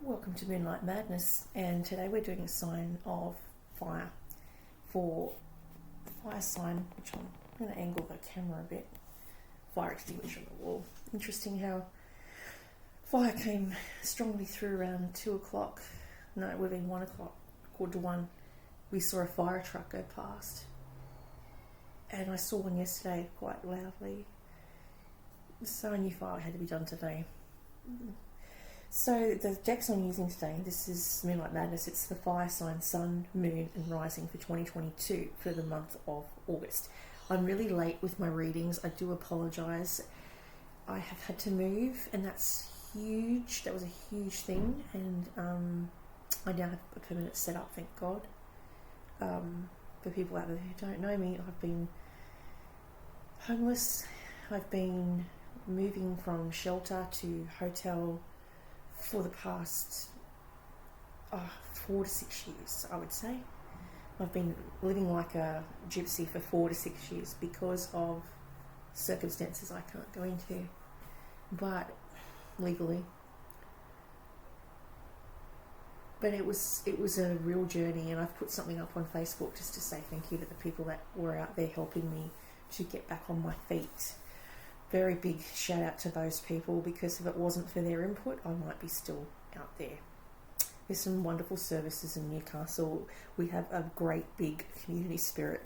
Welcome to Moonlight Madness, and today we're doing a sign of fire for the fire sign, which I'm going to angle the camera a bit. Fire extinguisher on the wall. Interesting how fire came strongly through around 2 o'clock. No, it would have been 1 o'clock, quarter to 1. We saw a fire truck go past, and I saw one yesterday quite loudly. So I knew fire had to be done today. So the decks I'm using today, this is Moonlight Madness. It's the fire sign Sun, Moon and Rising for 2022 for the month of August. I'm really late with my readings. I do apologise. I have had to move, and that's huge. That was a huge thing, and I now have a permanent setup, thank God. For people out there who don't know me, I've been homeless. I've been moving from shelter to hotel for the past 4 to 6 years, I would say. I've been living like a gypsy for 4 to 6 years because of circumstances I can't go into, but legally. But it was a real journey, and I've put something up on Facebook just to say thank you to the people that were out there helping me to get back on my feet. Very big shout out to those people, because if it wasn't for their input, I might be still out there. There's some wonderful services in Newcastle. We have a great big community spirit,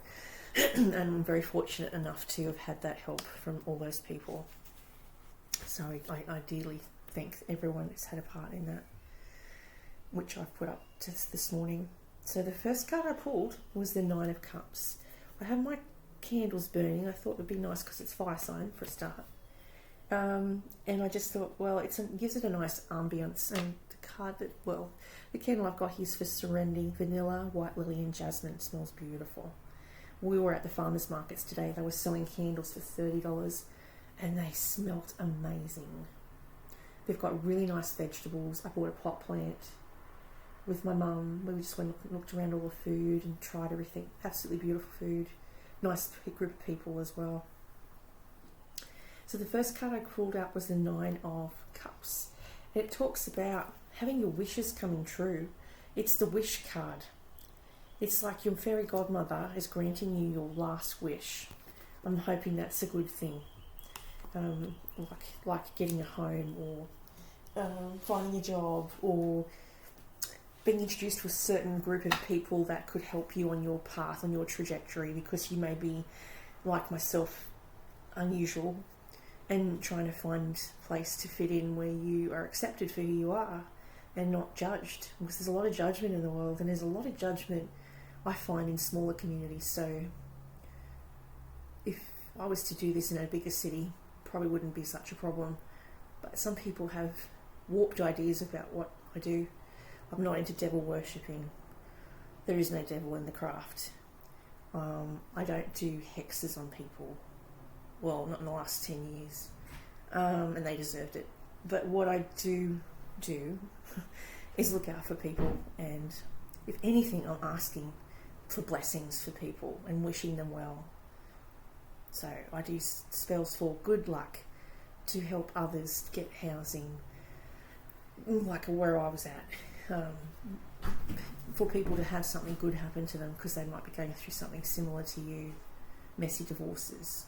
and I'm very fortunate enough to have had that help from all those people. So I ideally thank everyone that's had a part in that, which I've put up just this morning. So the first card I pulled was the Nine of Cups. I have my candles burning. I thought it would be nice because it's fire sign for a start, and I just thought, well, it gives it a nice ambience. And the candle I've got here is for Serenity, vanilla, white lily and jasmine. It smells beautiful. We were at the farmers markets today. They were selling candles for $30 and they smelt amazing. They've got really nice vegetables. I bought a pot plant with my mum. We just went and looked around all the food and tried everything. Absolutely beautiful food. Nice group of people as well. So the first card I pulled out was the Nine of Cups. It talks about having your wishes coming true. It's the wish card. It's like your fairy godmother is granting you your last wish. I'm hoping that's a good thing. Like getting a home, or finding a job, or being introduced to a certain group of people that could help you on your path, on your trajectory, because you may be, like myself, unusual and trying to find a place to fit in where you are accepted for who you are and not judged, because there's a lot of judgment in the world, and there's a lot of judgment I find in smaller communities. So if I was to do this in a bigger city, probably wouldn't be such a problem, but some people have warped ideas about what I do. I'm not into devil worshipping. There is no devil in the craft. I don't do hexes on people. Well, not in the last 10 years. And they deserved it. But what I do is look out for people. And if anything, I'm asking for blessings for people and wishing them well. So I do spells for good luck to help others get housing, like where I was at. For people to have something good happen to them, because they might be going through something similar to you. Messy divorces,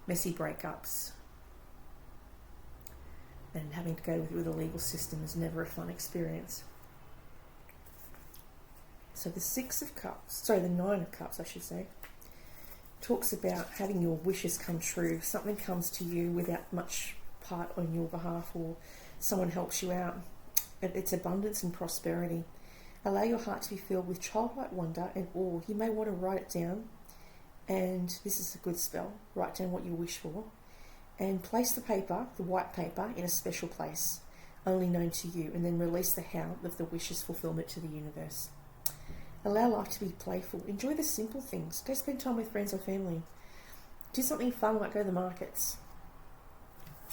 messy breakups, and having to go with the legal system is never a fun experience. So the Nine of Cups I should say, talks about having your wishes come true. Something comes to you without much part on your behalf, or someone helps you out. It's abundance and prosperity. Allow your heart to be filled with childlike wonder and awe. You may want to write it down, and this is a good spell. Write down what you wish for, and place the paper, the white paper, in a special place, only known to you, and then release the howl of the wish's fulfillment to the universe. Allow life to be playful. Enjoy the simple things. Go spend time with friends or family. Do something fun, like go to the markets.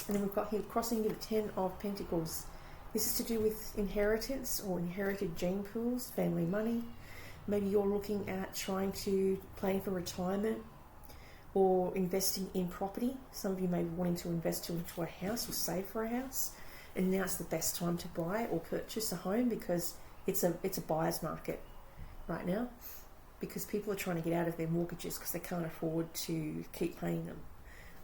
And then we've got here crossing the 10 of Pentacles. This is to do with inheritance or inherited gene pools, family money. Maybe you're looking at planning for retirement, or investing in property. Some of you may be wanting to invest into a house or save for a house. And now's the best time to buy or purchase a home because it's a buyer's market right now, because people are trying to get out of their mortgages because they can't afford to keep paying them,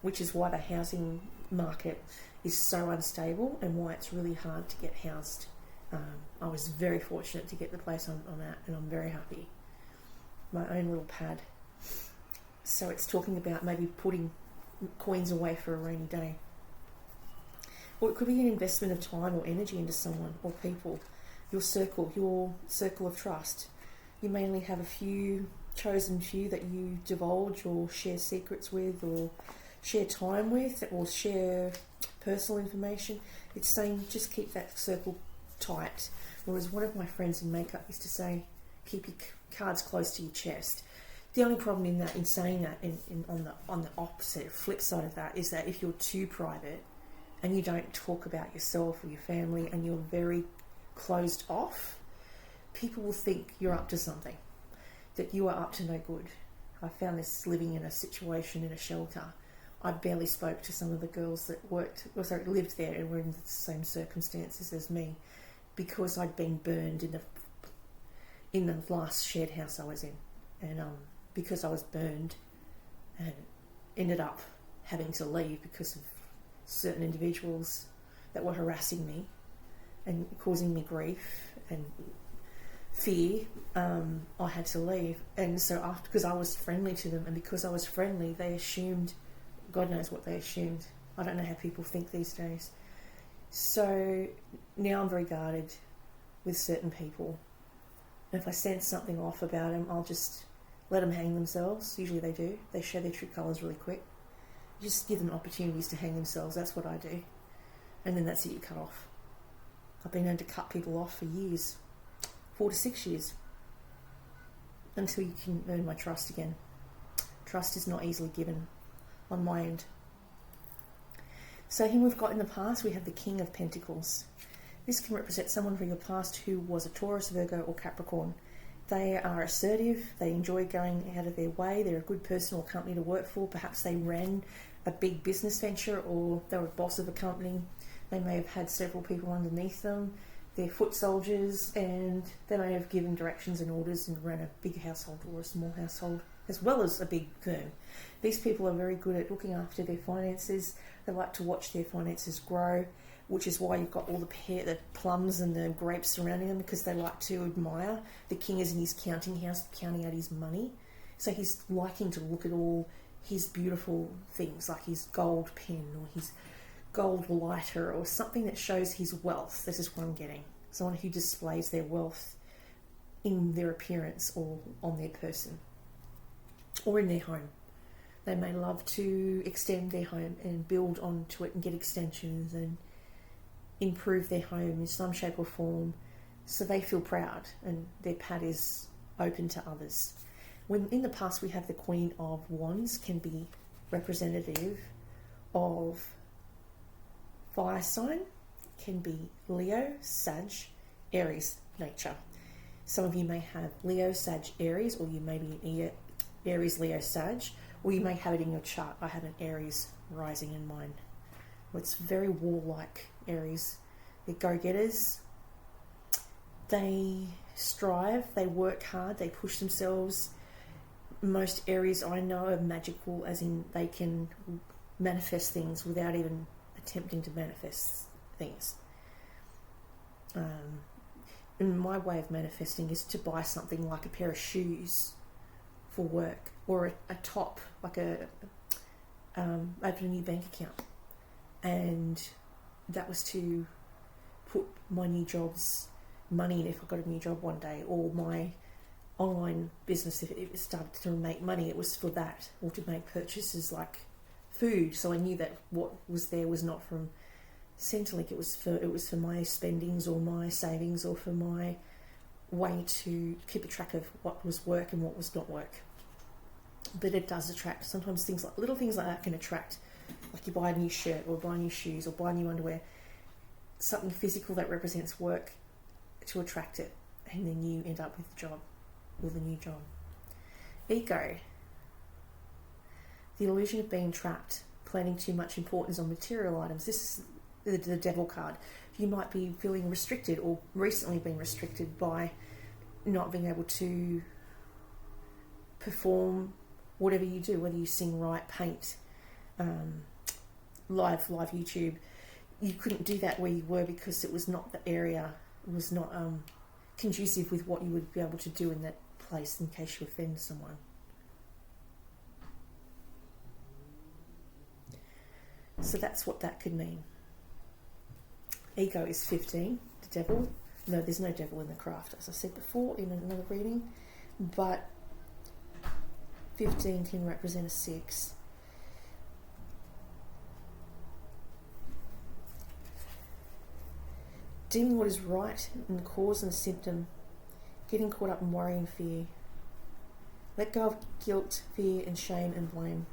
which is why the housing market is so unstable and why it's really hard to get housed. I was very fortunate to get the place I'm at, and I'm very happy. My own little pad. So it's talking about maybe putting coins away for a rainy day. Or it could be an investment of time or energy into someone or people. Your circle of trust. You may only have a few chosen few that you divulge or share secrets with or share time with or share personal information. It's saying just keep that circle tight. Whereas one of my friends in makeup used to say, keep your cards close to your chest. The only problem in saying that on the opposite flip side of that is that if you're too private and you don't talk about yourself or your family and you're very closed off, people will think you're up to something, that you are up to no good. I found this living in a situation in a shelter. I barely spoke to some of the girls that lived there and were in the same circumstances as me, because I'd been burned in the last shared house I was in, and because I was burned and ended up having to leave because of certain individuals that were harassing me and causing me grief and fear, I had to leave. And so because I was friendly to them, and because I was friendly, they assumed, God knows what they assumed. I don't know how people think these days. So now I'm very guarded with certain people. And if I sense something off about them, I'll just let them hang themselves. Usually they do. They show their true colours really quick. Just give them opportunities to hang themselves. That's what I do. And then that's it, you cut off. I've been known to cut people off for years. 4 to 6 years. Until you can earn my trust again. Trust is not easily given on my end. So here we've got in the past, we have the King of Pentacles. This can represent someone from your past who was a Taurus, Virgo or Capricorn. They are assertive, they enjoy going out of their way, they're a good person or company to work for. Perhaps they ran a big business venture or they were a boss of a company. They may have had several people underneath them. They're foot soldiers, and they may have given directions and orders and ran a big household or a small household, as well as a big firm. These people are very good at looking after their finances. They like to watch their finances grow, which is why you've got all the plums and the grapes surrounding them, because they like to admire. The king is in his counting house, counting out his money. So he's liking to look at all his beautiful things, like his gold pen or his gold lighter or something that shows his wealth. This is what I'm getting. Someone who displays their wealth in their appearance or on their person or in their home. They may love to extend their home and build onto it and get extensions and improve their home in some shape or form, so they feel proud and their pad is open to others. When in the past we have the Queen of Wands, can be representative of fire sign, can be Leo, Sag, Aries nature. Some of you may have Leo, Sag, Aries, or you may be Aries, Leo, Sag, or you may have it in your chart. I have an Aries rising in mine. It's very warlike, Aries. They're go-getters. They strive, they work hard, they push themselves. Most Aries I know are magical, as in they can manifest things without even attempting to manifest things. And my way of manifesting is to buy something like a pair of shoes for work, or a top, like open a new bank account. And that was to put my new job's money in if I got a new job one day, or my online business if it started to make money. It was for that, or to make purchases like food. So I knew that what was there was not from Centrelink. It was for my spendings or my savings, or for my way to keep a track of what was work and what was not work. But it does attract. Sometimes little things like that can attract. Like you buy a new shirt or buy new shoes or buy new underwear, something physical that represents work to attract it, and then you end up with the job or the new job. Ego. The illusion of being trapped, planning too much importance on material items. This is the devil card. You might be feeling restricted or recently been restricted by not being able to perform whatever you do, whether you sing, write, paint, live YouTube. You couldn't do that where you were because it was not the area, it was not conducive with what you would be able to do in that place in case you offend someone. So that's what that could mean. Ego is 15, the devil. No, there's no devil in the craft, as I said before in another reading, but 15 can represent a 6. Doing what is right in the cause and the symptom, getting caught up in worry and fear. Let go of guilt, fear and shame and blame.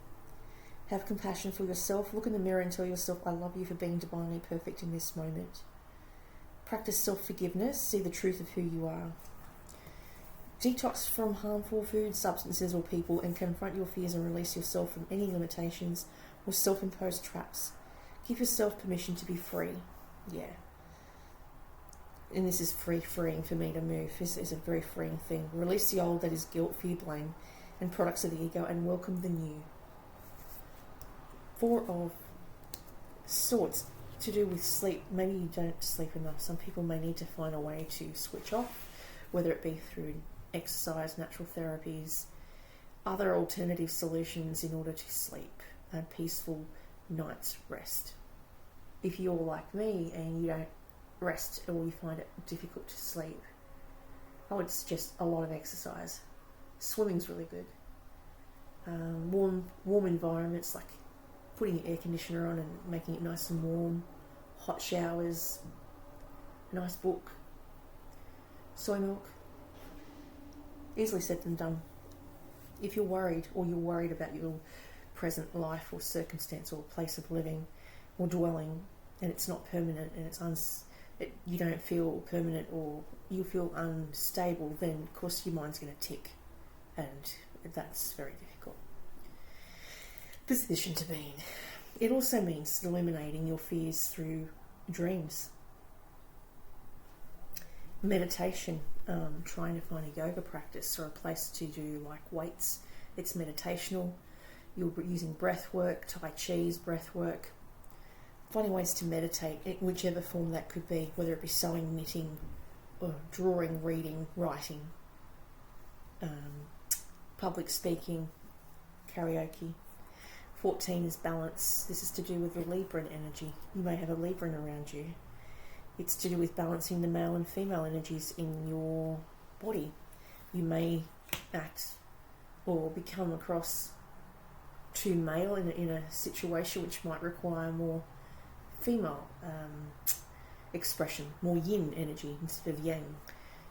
Have compassion for yourself. Look in the mirror and tell yourself, I love you for being divinely perfect in this moment. Practice self-forgiveness. See the truth of who you are. Detox from harmful foods, substances or people and confront your fears and release yourself from any limitations or self-imposed traps. Give yourself permission to be free. Yeah. And this is freeing for me to move. This is a very freeing thing. Release the old, that is guilt, fear, blame and products of the ego, and welcome the new. 4 of Swords, to do with sleep. Maybe you don't sleep enough. Some people may need to find a way to switch off, whether it be through exercise, natural therapies, other alternative solutions in order to sleep a peaceful night's rest. If you're like me and you don't rest or you find it difficult to sleep, I would suggest a lot of exercise. Swimming's really good. Warm environments, like putting your air conditioner on and making it nice and warm, hot showers, a nice book, soy milk. Easily said than done. If you're worried or you're worried about your present life or circumstance or place of living or dwelling, and it's not permanent and you don't feel permanent or you feel unstable, then of course your mind's going to tick, and that's very difficult position to be in. It also means eliminating your fears through dreams. Meditation, trying to find a yoga practice or a place to do like weights. It's meditational. You're using breath work, Tai Chi's breath work. Finding ways to meditate in whichever form that could be, whether it be sewing, knitting, or drawing, reading, writing, public speaking, karaoke. 14 is balance. This is to do with the Libran energy. You may have a Libran around you. It's to do with balancing the male and female energies in your body. You may act or become across too male in a situation which might require more female expression, more yin energy instead of yang.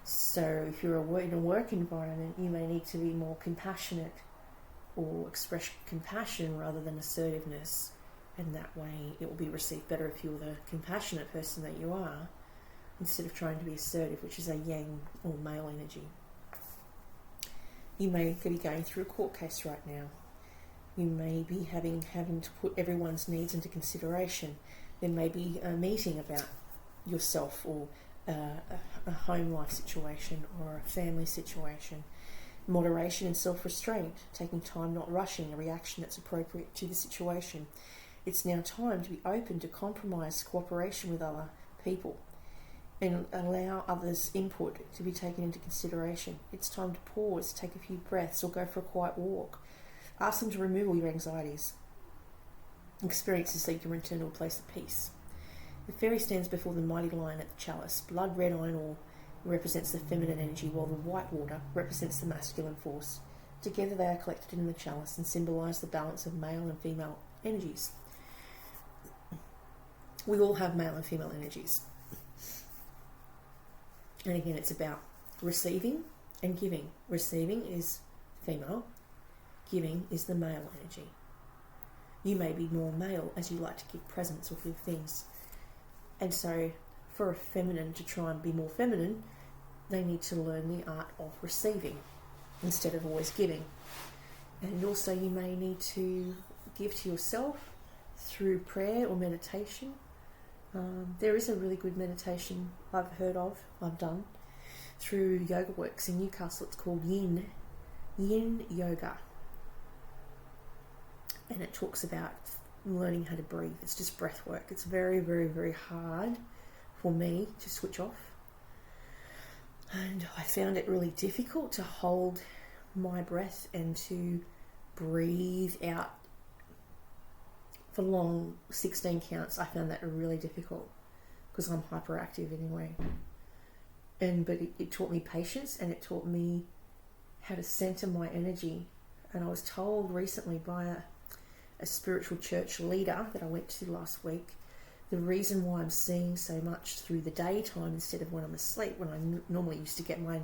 So if you're in a work environment, you may need to be more compassionate or express compassion rather than assertiveness, and that way it will be received better if you're the compassionate person that you are, instead of trying to be assertive, which is a yang or male energy. You may be going through a court case right now. You may be having to put everyone's needs into consideration. There may be a meeting about yourself or a home life situation or a family situation. Moderation and self-restraint, taking time, not rushing, a reaction that's appropriate to the situation. It's now time to be open to compromise, cooperation with other people, and allow others' input to be taken into consideration. It's time to pause, take a few breaths, or go for a quiet walk. Ask them to remove all your anxieties. Experience this so you can return to a place of peace. The fairy stands before the mighty lion at the chalice. Blood red iron ore represents the feminine energy, while the white water represents the masculine force. Together they are collected in the chalice and symbolise the balance of male and female energies. We all have male and female energies. And again, it's about receiving and giving. Receiving is female, giving is the male energy. You may be more male as you like to give presents or give things. And so for a feminine to try and be more feminine, they need to learn the art of receiving instead of always giving. And also you may need to give to yourself through prayer or meditation, There is a really good meditation I've done through Yoga Works in Newcastle. It's called Yin Yoga. And it talks about learning how to breathe. It's just breath work. It's very, very, very hard for me to switch off. And I found it really difficult to hold my breath and to breathe out for long 16 counts. I found that really difficult because I'm hyperactive anyway. But it taught me patience, and it taught me how to center my energy. And I was told recently by a spiritual church leader that I went to last week, the reason why I'm seeing so much through the daytime instead of when I'm asleep, when I normally used to get my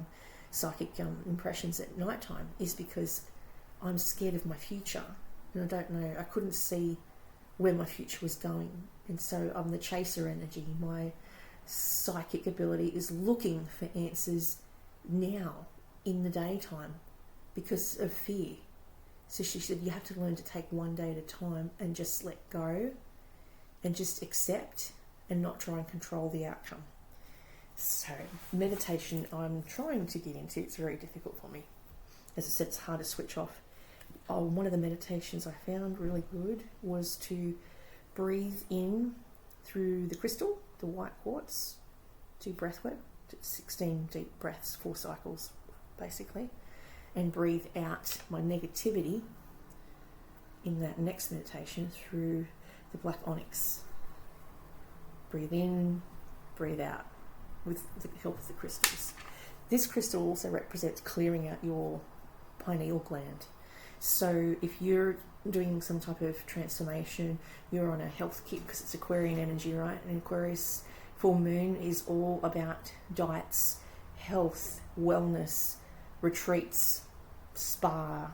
psychic impressions at nighttime, is because I'm scared of my future. And I don't know, I couldn't see where my future was going. And so I'm the chaser energy. My psychic ability is looking for answers now in the daytime because of fear. So she said, you have to learn to take one day at a time and just let go and just accept and not try and control the outcome. So meditation I'm trying to get into. It's very difficult for me. As I said, it's hard to switch off. One of the meditations I found really good was to breathe in through the crystal, the white quartz, do breath work, 16 deep breaths, 4 cycles basically, and breathe out my negativity in that next meditation through the black onyx. Breathe in, breathe out with the help of the crystals. This crystal also represents clearing out your pineal gland. So if you're doing some type of transformation, you're on a health kick because it's Aquarian energy, right? And Aquarius full moon is all about diets, health, wellness, retreats, spa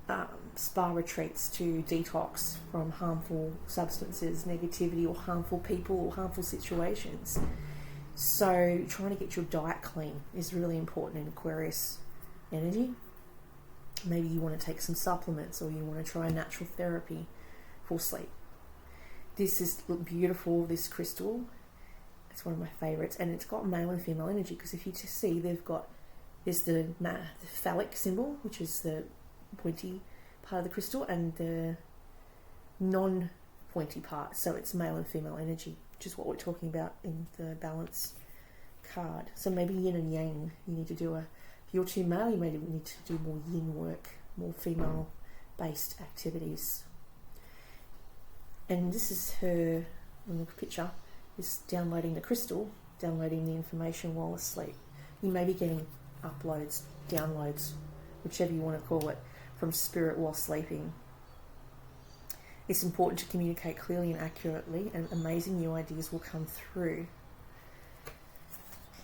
retreats to detox from harmful substances, negativity, or harmful people or harmful situations. So trying to get your diet clean is really important in Aquarius energy. Maybe you want to take some supplements, or you want to try natural therapy for sleep. This is beautiful, this crystal. It's one of my favourites, and it's got male and female energy, because if you just see, there's the phallic symbol, which is the pointy part of the crystal, and the non-pointy part. So it's male and female energy, which is what we're talking about in the balance card. So maybe yin and yang, you need to do if you're too male, you may need to do more yin work, more female-based activities. And this is her, in the picture, is downloading the crystal, downloading the information while asleep. You may be getting uploads, downloads, whichever you want to call it, from spirit while sleeping. It's important to communicate clearly and accurately, and amazing new ideas will come through.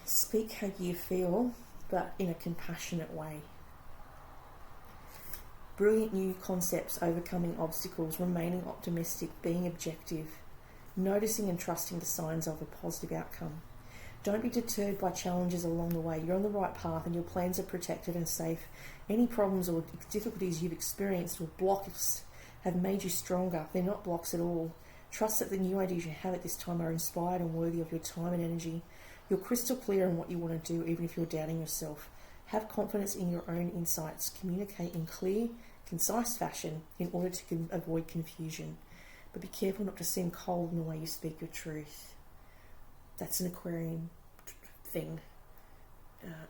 Speak how you feel, but in a compassionate way. Brilliant new concepts, overcoming obstacles, remaining optimistic, being objective, noticing and trusting the signs of a positive outcome. Don't be deterred by challenges along the way. You're on the right path and your plans are protected and safe. Any problems or difficulties you've experienced or blocks have made you stronger. They're not blocks at all. Trust that the new ideas you have at this time are inspired and worthy of your time and energy. You're crystal clear in what you want to do, even if you're doubting yourself. Have confidence in your own insights. Communicate in clear, concise fashion in order to avoid confusion. But be careful not to seem cold in the way you speak your truth. That's an Aquarian thing,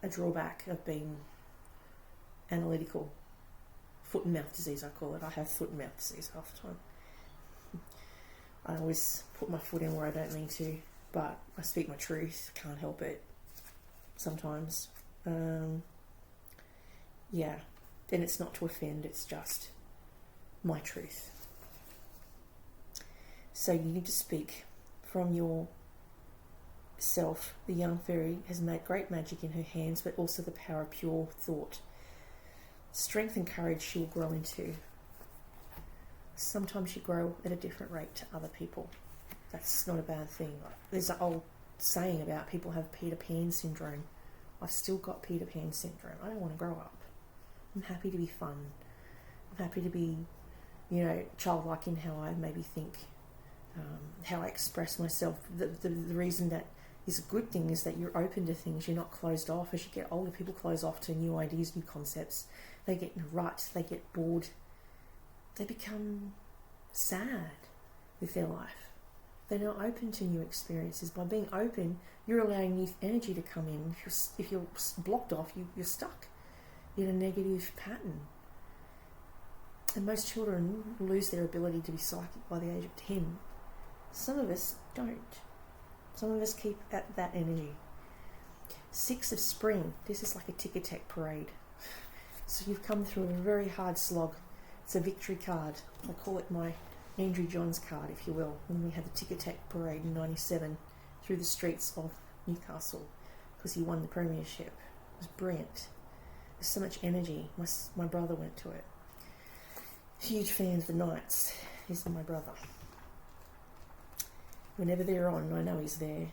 a drawback of being analytical. Foot and mouth disease, I call it. I have foot and mouth disease half the time. I always put my foot in where I don't mean to, but I speak my truth. Can't help it sometimes. Yeah, then it's not to offend, it's just my truth. So you need to speak from your self. The young fairy has made great magic in her hands, but also the power of pure thought. Strength and courage she will grow into. Sometimes you grow at a different rate to other people. That's not a bad thing. There's an old saying about people have Peter Pan syndrome. I've still got Peter Pan syndrome. I don't want to grow up. I'm happy to be fun. I'm happy to be, childlike in how I maybe think. how I express myself. The reason that is a good thing is that you're open to things. You're not closed off. As you get older, people close off to new ideas, new concepts. They get in a rut. They get bored. They become sad with their life. They're not open to new experiences. By being open, you're allowing new energy to come in. If you're blocked off, you're stuck in a negative pattern. And most children lose their ability to be psychic by the age of 10. Some of us don't. Some of us keep at that energy. 6 of spring. This is like a ticker-tape parade. So you've come through a very hard slog. It's a victory card. I call it my Andrew Johns card, if you will, when we had the ticker-tape parade in 97 through the streets of Newcastle because he won the premiership. It was brilliant. There's so much energy. My brother went to it. Huge fan of the Knights. He's my brother. Whenever they're on, I know he's there.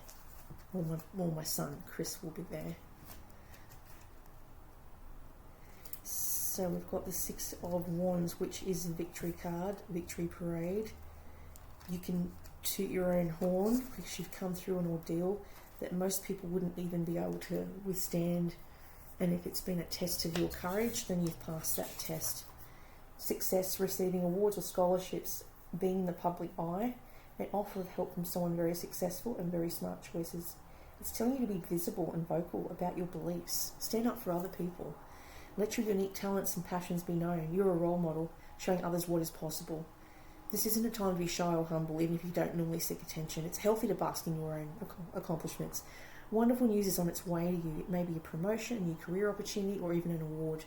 Or my son, Chris, will be there. So we've got the 6 of Wands, which is a victory card, victory parade. You can toot your own horn because you've come through an ordeal that most people wouldn't even be able to withstand. And if it's been a test of your courage, then you've passed that test. Success, receiving awards or scholarships, being in the public eye, an offer of help from someone very successful and very smart choices. It's telling you to be visible and vocal about your beliefs. Stand up for other people. Let your unique talents and passions be known. You're a role model, showing others what is possible. This isn't a time to be shy or humble, even if you don't normally seek attention. It's healthy to bask in your own accomplishments. Wonderful news is on its way to you. It may be a promotion, a new career opportunity, or even an award.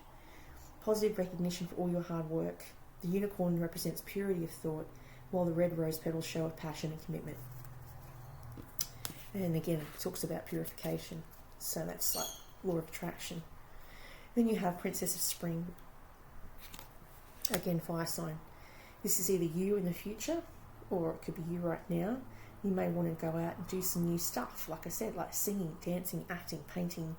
Positive recognition for all your hard work. The unicorn represents purity of thought, while the red rose petals show a passion and commitment. And again, it talks about purification. So that's like law of attraction. Then you have Princess of Spring. Again, fire sign. This is either you in the future, or it could be you right now. You may want to go out and do some new stuff, like I said, like singing, dancing, acting, painting,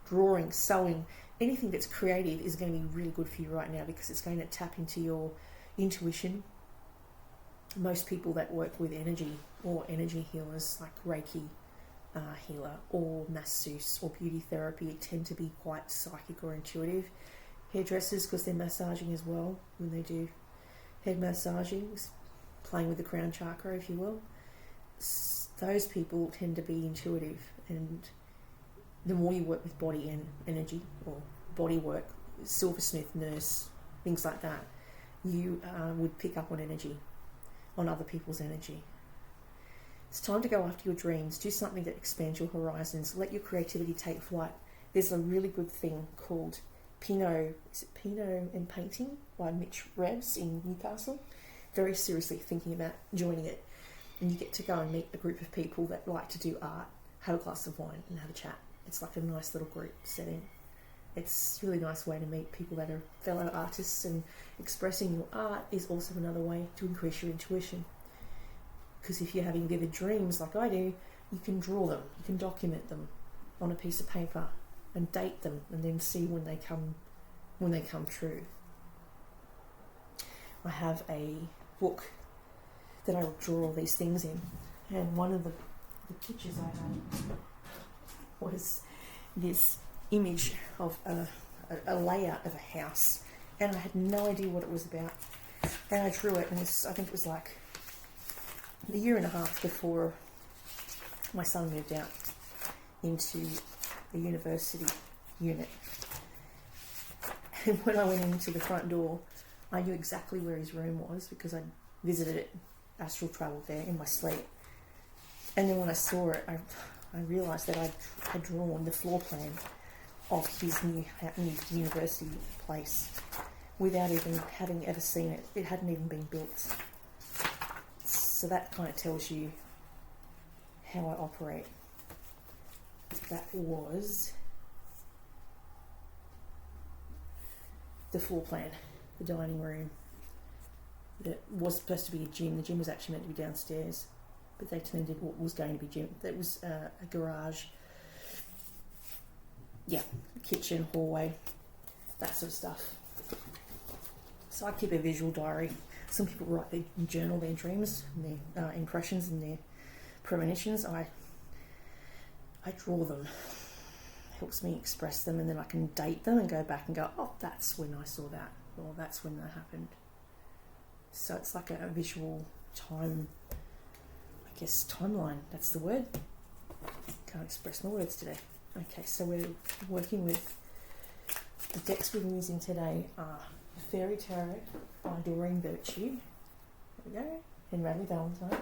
drawing, sewing. Anything that's creative is going to be really good for you right now because it's going to tap into your intuition. Most people that work with energy or energy healers like Reiki healer or masseuse or beauty therapy tend to be quite psychic or intuitive. Hairdressers, because they're massaging as well when they do head massaging, playing with the crown chakra, if you will. Those people tend to be intuitive, and the more you work with body and energy or body work, silversmith, nurse, things like that, you would pick up on energy, on other people's energy. It's time to go after your dreams. Do something that expands your horizons. Let your creativity take flight. There's a really good thing called Pinot and Painting by Mitch Rebs in Newcastle. Very seriously thinking about joining it. And you get to go and meet a group of people that like to do art, have a glass of wine and have a chat. It's like a nice little group setting. It's a really nice way to meet people that are fellow artists, and expressing your art is also another way to increase your intuition. Because if you're having vivid dreams like I do, you can draw them, you can document them on a piece of paper and date them and then see when they come true. I have a book that I draw all these things in, and one of the pictures I had was this image of a layout of a house, and I had no idea what it was about, and I drew it, and I think it was like a year and a half before my son moved out into the university unit. And when I went into the front door, I knew exactly where his room was because I visited it, astral travelled there in my sleep. And then when I saw it, I realised that I had drawn the floor plan of his new university place without even having ever seen it. It hadn't even been built. So that kind of tells you how I operate. That was the floor plan, the dining room. That was supposed to be a gym. The gym was actually meant to be downstairs, but they turned it what was going to be gym. That was a garage. Yeah, kitchen, hallway, that sort of stuff. So I keep a visual diary Some people write their journal, their dreams, and their impressions and their premonitions. I draw them. Helps me express them, and then I can date them and go back and go, oh, that's when I saw that, or that's when that happened. So it's like a visual time, I guess, timeline. That's the word. Can't express my words today. Okay, so we're working with the decks we're using today are the Faery Tarot by Doreen Virtue. There we go. And Radleigh Valentine.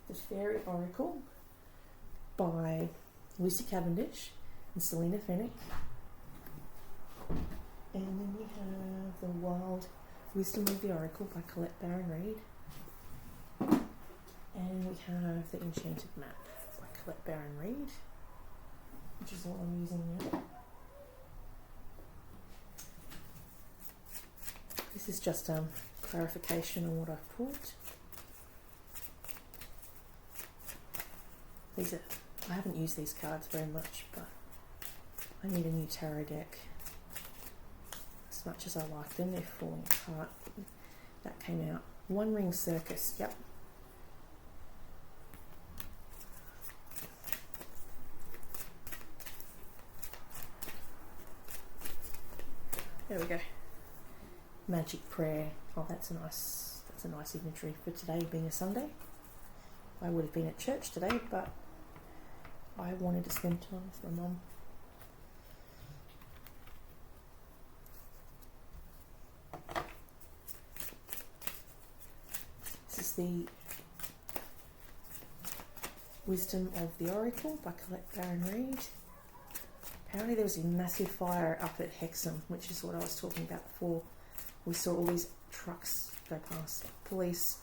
The Faery Oracle by Lucy Cavendish and Selena Fennick. And then we have the Wild Wisdom of the Oracle by Colette-Baron-Reid. And we have the Enchanted Map by Colette-Baron-Reid, which is what I'm using now. This is just clarification on what I've pulled. I haven't used these cards very much, but I need a new tarot deck. As much as I like them, they're falling apart. That came out. One Ring Circus, yep. There we go. Magic Prayer. Oh, that's a nice imagery for today being a Sunday. I would have been at church today, but I wanted to spend time with my mum. This is the Wisdom of the Oracle by Colette-Baron-Reid. Apparently there was a massive fire up at Hexham, which is what I was talking about before. We saw all these trucks go past. Police,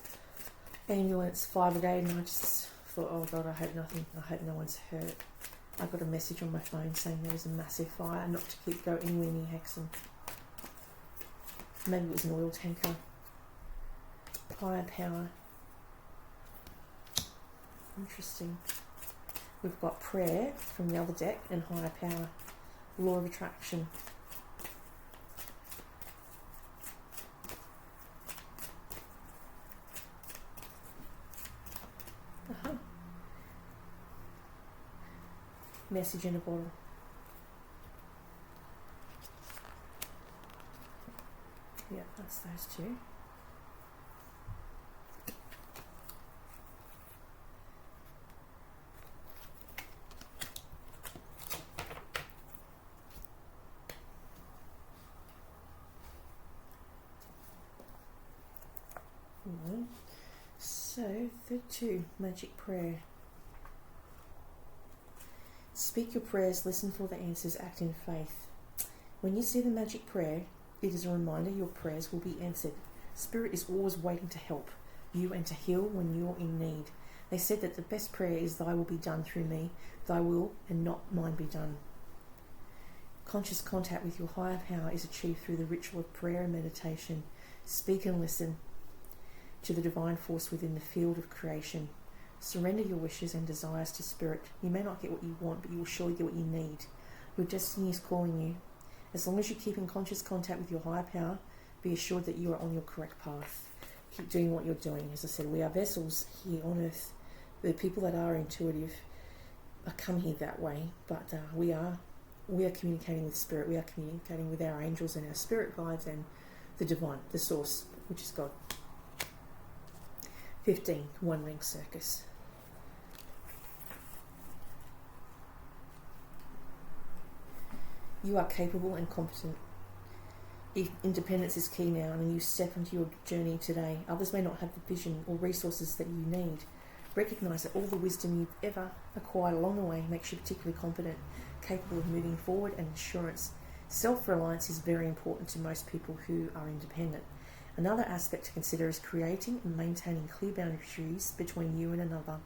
ambulance, fire brigade, and I just thought, oh God, I hope no one's hurt. I got a message on my phone saying there was a massive fire, not to go anywhere near Hexham. Maybe it was an oil tanker. Higher power. Interesting. We've got prayer from the other deck and higher power. Law of attraction. Message in a bottle. Yeah, that's those two. So, the two, Magic Prayer. Speak your prayers, listen for the answers, act in faith. When you see the magic prayer, it is a reminder your prayers will be answered. Spirit is always waiting to help you and to heal when you're in need. They said that the best prayer is thy will be done through me, thy will and not mine be done. Conscious contact with your higher power is achieved through the ritual of prayer and meditation. Speak and listen to the divine force within the field of creation. Surrender your wishes and desires to Spirit. You may not get what you want, but you will surely get what you need. Your destiny is calling you. As long as you keep in conscious contact with your higher power, be assured that you are on your correct path. Keep doing what you're doing. As I said, we are vessels here on earth. The people that are intuitive come here that way, but we are communicating with Spirit. We are communicating with our angels and our spirit guides and the divine, the source, which is God. 15, One Ring Circus. You are capable and competent. If independence is key now and you step into your journey today, others may not have the vision or resources that you need. Recognise that all the wisdom you've ever acquired along the way makes you particularly competent, capable of moving forward, and assurance. Self-reliance is very important to most people who are independent. Another aspect to consider is creating and maintaining clear boundaries between you and another.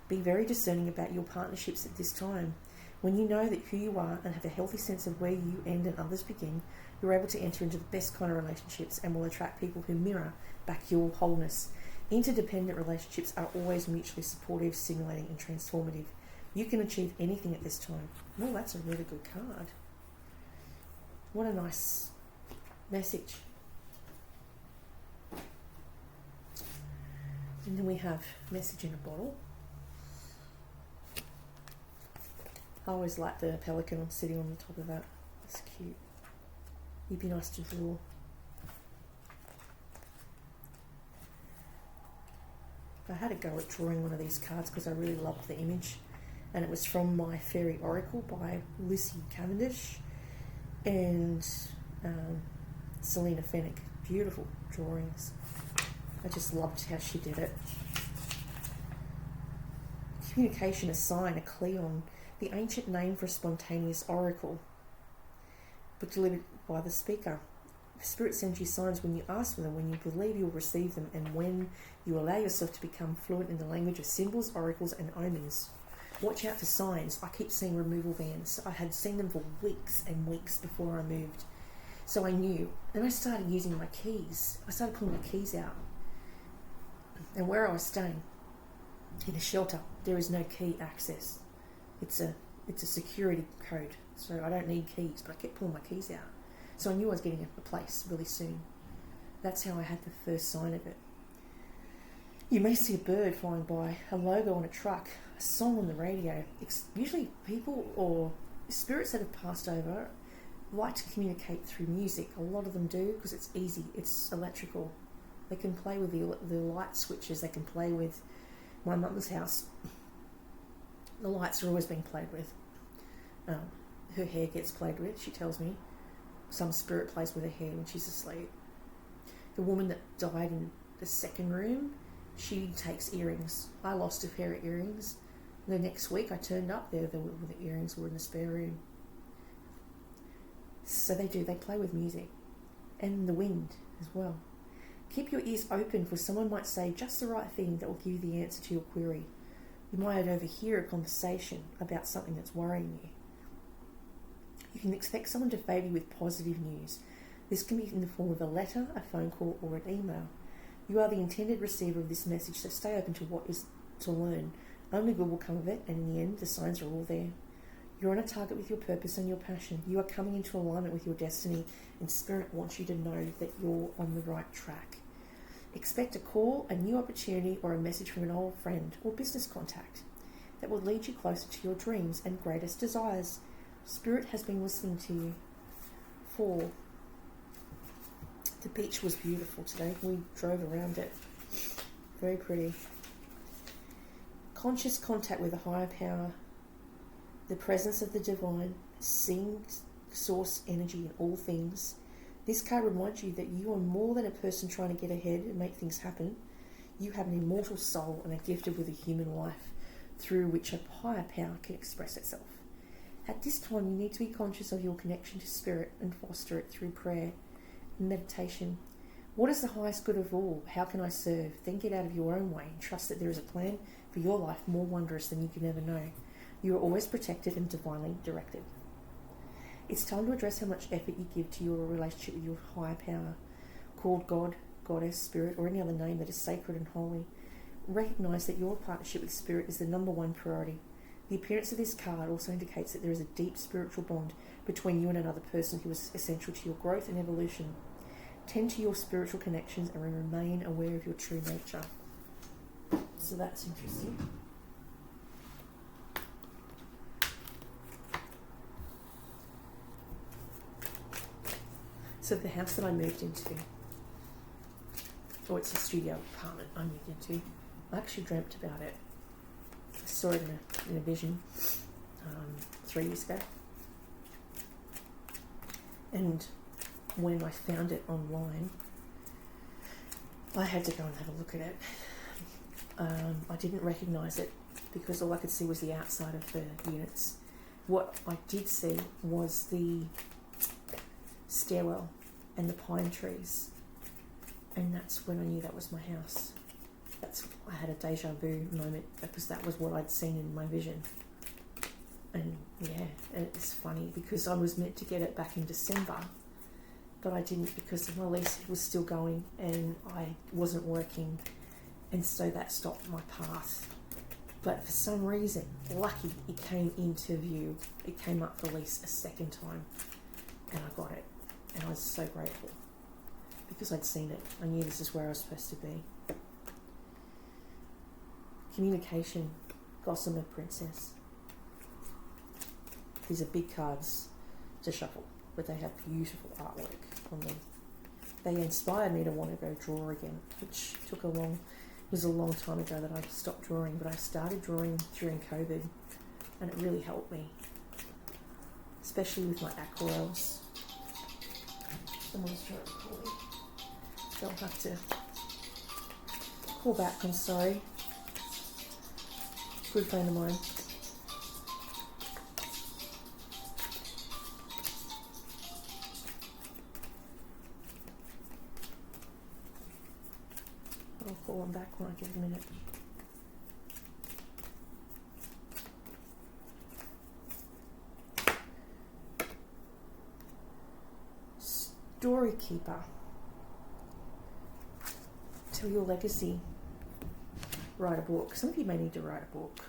Be very discerning about your partnerships at this time. When you know that who you are and have a healthy sense of where you end and others begin, you're able to enter into the best kind of relationships and will attract people who mirror back your wholeness. Interdependent relationships are always mutually supportive, stimulating and transformative. You can achieve anything at this time. Oh, that's a really good card. What a nice message. And then we have Message in a Bottle. I always like the pelican sitting on the top of that. It's cute. You'd be nice to draw. I had a go at drawing one of these cards because I really loved the image. And it was from my Faery Oracle by Lucy Cavendish and Selena Fennick. Beautiful drawings. I just loved how she did it. Communication, a sign, a Cleon, the ancient name for a spontaneous oracle, but delivered by the speaker. The Spirit sends you signs when you ask for them, when you believe you'll receive them, and when you allow yourself to become fluent in the language of symbols, oracles, and omens. Watch out for signs. I keep seeing removal vans. I had seen them for weeks and weeks before I moved. So I knew. Then I started using my keys. I started pulling my keys out. And where I was staying, in a shelter, there is no key access. It's a security code, so I don't need keys, but I kept pulling my keys out. So I knew I was getting a place really soon. That's how I had the first sign of it. You may see a bird flying by, a logo on a truck, a song on the radio. Usually people or spirits that have passed over like to communicate through music. A lot of them do because it's easy, it's electrical. They can play with the light switches, they can play with my mum's house. The lights are always being played with. Her hair gets played with, she tells me. Some spirit plays with her hair when she's asleep. The woman that died in the second room, she takes earrings. I lost a pair of earrings. The next week I turned up there, the earrings were in the spare room. So they play with music. And the wind as well. Keep your ears open, for someone might say just the right thing that will give you the answer to your query. You might overhear a conversation about something that's worrying you. You can expect someone to favour you with positive news. This can be in the form of a letter, a phone call, or an email. You are the intended receiver of this message, so stay open to what is to learn. Only good will come of it, and in the end, the signs are all there. You're on a target with your purpose and your passion. You are coming into alignment with your destiny, and Spirit wants you to know that you're on the right track. Expect a call, a new opportunity, or a message from an old friend or business contact that will lead you closer to your dreams and greatest desires. Spirit has been listening to you. 4. The beach was beautiful today. We drove around it. Very pretty. Conscious contact with a higher power. The presence of the divine. Seeing source energy in all things. This card reminds you that you are more than a person trying to get ahead and make things happen. You have an immortal soul and are gifted with a human life through which a higher power can express itself. At this time, you need to be conscious of your connection to Spirit and foster it through prayer and meditation. What is the highest good of all? How can I serve? Then get out of your own way and trust that there is a plan for your life more wondrous than you can ever know. You are always protected and divinely directed. It's time to address how much effort you give to your relationship with your higher power, called God, Goddess, Spirit, or any other name that is sacred and holy. Recognize that your partnership with Spirit is the number one priority. The appearance of this card also indicates that there is a deep spiritual bond between you and another person who is essential to your growth and evolution. Tend to your spiritual connections and remain aware of your true nature. So that's interesting. So the house that I moved into, or it's a studio apartment I moved into, I actually dreamt about it. I saw it in a vision 3 years ago. And when I found it online, I had to go and have a look at it. I didn't recognise it because all I could see was the outside of the units. What I did see was the stairwell and the pine trees, and that's when I knew that was my house. I had a deja vu moment because that was what I'd seen in my vision. And yeah, it's funny because I was meant to get it back in December, but I didn't because my lease was still going and I wasn't working, and so that stopped my path. But for some reason, lucky, it came into view. It came up for lease a second time and I got it. And I was so grateful because I'd seen it. I knew this is where I was supposed to be. Communication, Gossamer Princess. These are big cards to shuffle, but they have beautiful artwork on them. They inspired me to want to go draw again, which was a long time ago that I stopped drawing, but I started drawing during COVID, and it really helped me, especially with my aquarels. Someone's trying to call me. They'll have to call back, I'm sorry. Good friend of mine. I'll call him back when I get a minute. Story Keeper. Tell your legacy. Write a book. Some of you may need to write a book.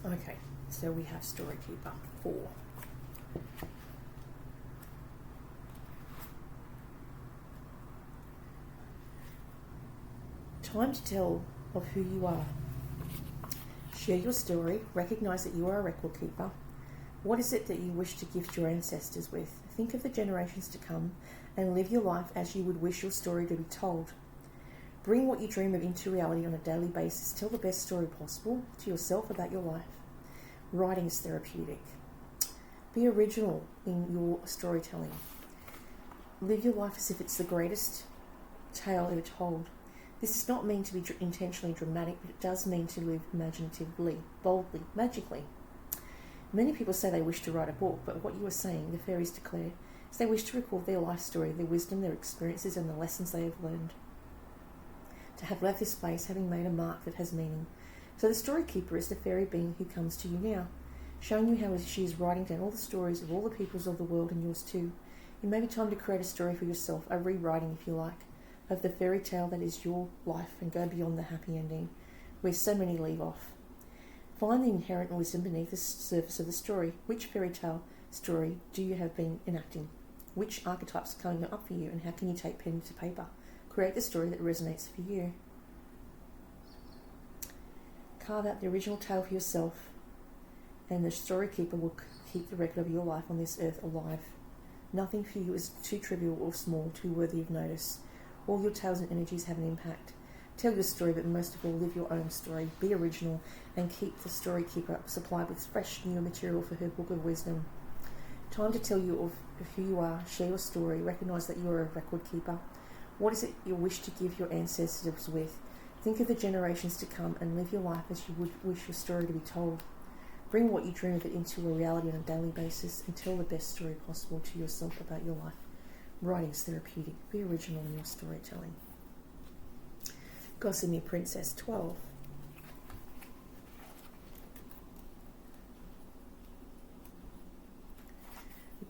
Okay, so we have Story Keeper 4. Time to tell of who you are. Share your story, recognise that you are a record keeper. What is it that you wish to gift your ancestors with? Think of the generations to come and live your life as you would wish your story to be told. Bring what you dream of into reality on a daily basis. Tell the best story possible to yourself about your life. Writing is therapeutic. Be original in your storytelling. Live your life as if it's the greatest tale ever told. This does not mean to be intentionally dramatic, but it does mean to live imaginatively, boldly, magically. Many people say they wish to write a book, but what you are saying, the fairies declare, is they wish to record their life story, their wisdom, their experiences, and the lessons they have learned. To have left this place, having made a mark that has meaning. So the story keeper is the fairy being who comes to you now, showing you how she is writing down all the stories of all the peoples of the world and yours too. It may be time to create a story for yourself, a rewriting if you like, of the fairy tale that is your life and go beyond the happy ending, where so many leave off. Find the inherent wisdom beneath the surface of the story. Which fairy tale story do you have been enacting? Which archetypes are coming up for you, and how can you take pen to paper? Create the story that resonates for you. Carve out the original tale for yourself, and the story keeper will keep the record of your life on this earth alive. Nothing for you is too trivial or small, too worthy of notice. All your tales and energies have an impact. Tell your story, but most of all, live your own story. Be original and keep the story keeper supplied with fresh new material for her book of wisdom. Time to tell you of who you are. Share your story. Recognise that you are a record keeper. What is it you wish to give your ancestors with? Think of the generations to come and live your life as you would wish your story to be told. Bring what you dream of it into a reality on a daily basis and tell the best story possible to yourself about your life. Writing is therapeutic. Be original in your storytelling. Gossamer Princess 12.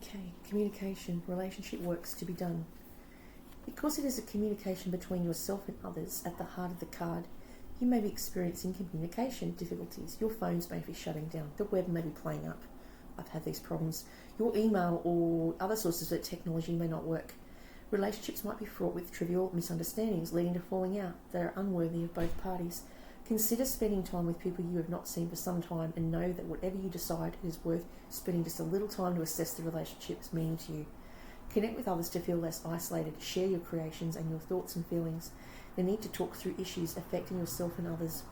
Okay, communication, relationship works to be done. Because it is a communication between yourself and others at the heart of the card, you may be experiencing communication difficulties. Your phones may be shutting down. The web may be playing up. I've had these problems. Your email or other sources of technology may not work. Relationships might be fraught with trivial misunderstandings leading to falling out that are unworthy of both parties. Consider spending time with people you have not seen for some time and know that whatever you decide, it is worth spending just a little time to assess the relationship's meaning to you. Connect with others to feel less isolated. Share your creations and your thoughts and feelings. The need to talk through issues affecting yourself and others.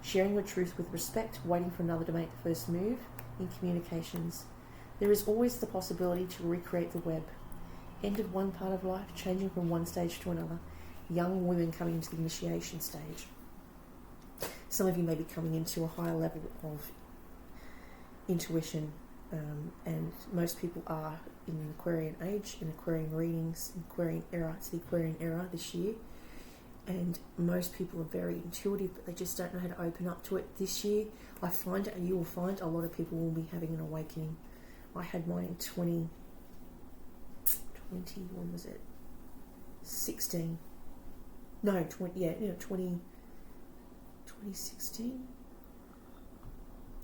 Sharing your truth with respect, waiting for another to make the first move in communications. There is always the possibility to recreate the web. End of one part of life, changing from one stage to another. Young women coming into the initiation stage. Some of you may be coming into a higher level of intuition, and most people are in an Aquarian age, in Aquarian readings, in Aquarian era. It's the Aquarian era this year. And most people are very intuitive, but they just don't know how to open up to it this year. I find it, you will find a lot of people will be having an awakening. I had mine in 20, when was it? 16. No, 2016?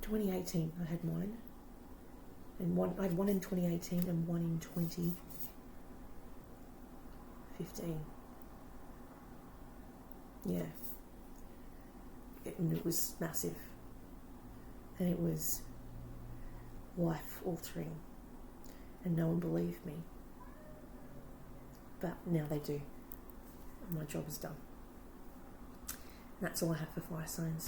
2018 I had mine. And I had one in 2018 and one in 2015. Yeah. And it was massive. And it was life altering. And no one believed me. But now they do. My job is done. That's all I have for fire signs.